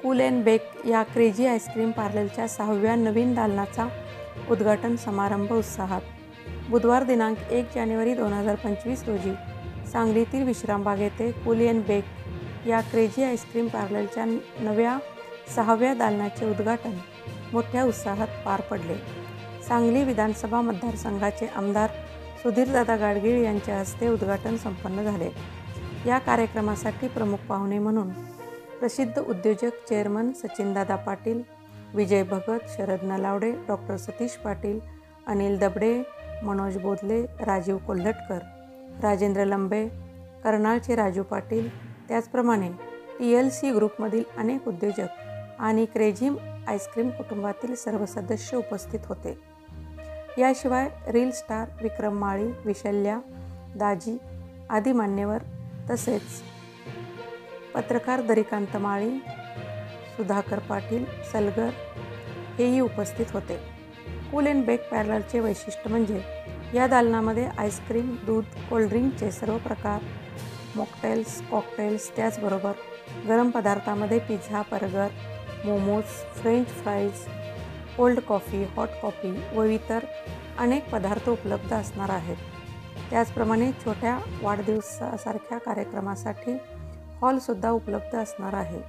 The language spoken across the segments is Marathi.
कूल अँड बेक या क्रेझी आईस्क्रीम पार्लरच्या 6व्या नवीन दालनाचा उद्घाटन समारंभ उत्साहात. बुधवार दिनांक 1 जानेवारी 2025 रोजी सांगलीतील विश्रामबाग येथे कूल अँड बेक या क्रेझी आईस्क्रीम पार्लरच्या नव्या 6व्या दालनाचे उद्घाटन मोठ्या उत्साहात पार पडले. सांगली विधानसभा मतदारसंघाचे आमदार सुधीरदादा गाडगीळ यांच्या हस्ते उद्घाटन संपन्न झाले. या कार्यक्रमासाठी प्रमुख पाहुणे म्हणून प्रसिद्ध उद्योजक चेअरमन सचिनदादा पाटील, विजय भगत, शरद नलावडे, डॉक्टर सतीश पाटील, अनिल दबडे, मनोज बोदले, राजीव कोल्हटकर, राजेंद्र लंबे, कर्नाळचे राजू पाटील, त्याचप्रमाणे TLC ग्रुपमधील अनेक उद्योजक आणि क्रेझी आईस्क्रीम कुटुंबातील सर्व सदस्य उपस्थित होते. याशिवाय रील स्टार विक्रम माळी, विशल्या, दाजी आदी मान्यवर तसेच पत्रकार दरिकांत माळी, सुधाकर पाटील, सलगर हेही उपस्थित होते. कूल अँड बेक पार्लरचे वैशिष्ट्य म्हणजे या दालनामध्ये आईस्क्रीम, दूध, कोल्ड्रिंकचे सर्व प्रकार, मॉकटेल्स, कॉकटेल्स, त्याचबरोबर गरम पदार्थामध्ये pizza, burger, momos, French fries, cold coffee, hot coffee व इतर अनेक पदार्थ उपलब्ध असणार आहेत. त्याचप्रमाणे छोट्या वाढदिवसासारख्या कार्यक्रमासाठी हॉलसुद्धा उपलब्ध असणार आहे.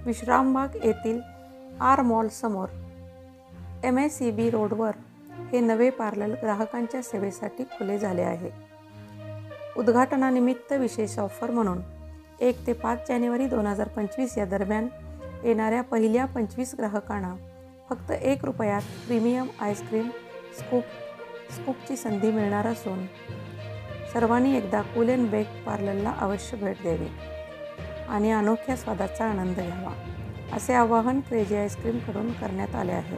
विश्रामबाग येथील आर मॉल समोर MSEB रोडवर हे नवे पार्लर ग्राहकांच्या सेवेसाठी खुले झाले आहे. उद्घाटनानिमित्त विशेष ऑफर म्हणून 1 ते 5 जानेवारी 2025 या दरम्यान येणाऱ्या पहिल्या 25 ग्राहकांना फक्त ₹1 प्रीमियम आईस्क्रीम स्कूपची संधी मिळणार असून सर्वांनी एकदा कूल अँड बेक पार्लरला अवश्य भेट द्यावी आणि अनोख्या स्वादाचा आनंद घ्यावा, असे आवाहन क्रेझी आईस्क्रीमकडून करण्यात आले आहे.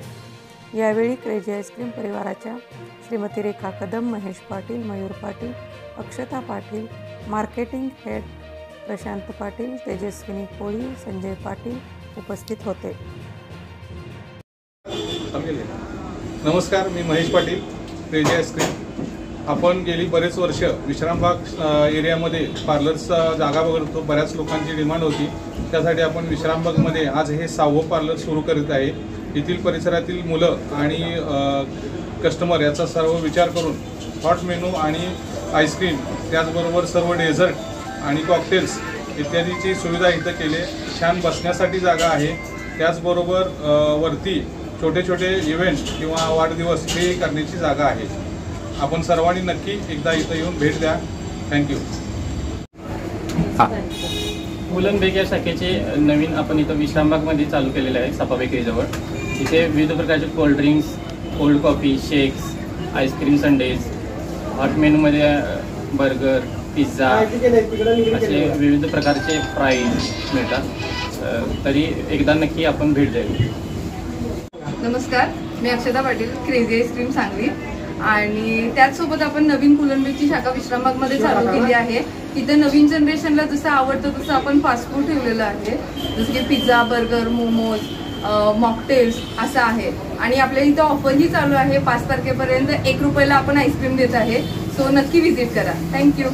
यावेळी क्रेझी आईस्क्रीम परिवाराच्या श्रीमती रेखा कदम, महेश पाटील, मयूर पाटील, अक्षता पाटील, मार्केटिंग हेड प्रशांत पाटील, तेजस्विनी कोळी, संजय पाटील उपस्थित होते. नमस्कार, मी महेश पाटील, क्रेझी आईस्क्रीम. आपण गेली बरेच वर्ष विश्रामबाग एरियामध्ये पार्लरचा जागा बघत होतो. बऱ्याच लोकांची डिमांड होती, त्यासाठी आपण विश्रामबागमध्ये आज हे 6वं पार्लर सुरू करीत आहे. येथील परिसरातील मुलं आणि कस्टमर याचा सर्व विचार करून हॉट मेनू आणि आईस्क्रीम, त्याचबरोबर सर्व डेझर्ट आणि कॉकटेल्स इत्यादीची सुविधा इथं केले. छान बसण्यासाठी जागा आहे. त्याचबरोबर वरती छोटे छोटे इव्हेंट किंवा वाढदिवस हे करण्याची जागा आहे. आपण सर्वांनी नक्की एकदा इथं येऊन भेट द्या. थँक्यू. कूल अँड बेक या शाखेचे नवीन आपण इथं विश्रामबागमध्ये चालू केलेले आहे, सपा बेकरीजवळ. इथे विविध प्रकारचे cold drinks, cold coffee, shakes, ice cream Sundays, hot मेनूमध्ये बर्गर, पिझ्झा असे विविध प्रकारचे फ्राईज मिळतात. तरी एकदा नक्की आपण भेट द्यावी. नमस्कार, मी अक्षता पाटील, क्रेझी आईस्क्रीम सांगली. आणि त्याचसोबत आपण नवीन कूल अँड बेकची शाखा विश्रामबागमध्ये चालू केली आहे. इथे नवीन जनरेशनला जसं आवडतं तसं आपण फास्ट फूड ठेवलेलं आहे, जसं की पिझ्झा, बर्गर, मोमोज, मॉकटेल्स असं आहे. आणि आपल्या इथं ऑफरही चालू आहे. 5 तारखेपर्यंत ₹1 आपण आईस्क्रीम देत आहे. सो नक्की व्हिजिट करा. थँक्यू.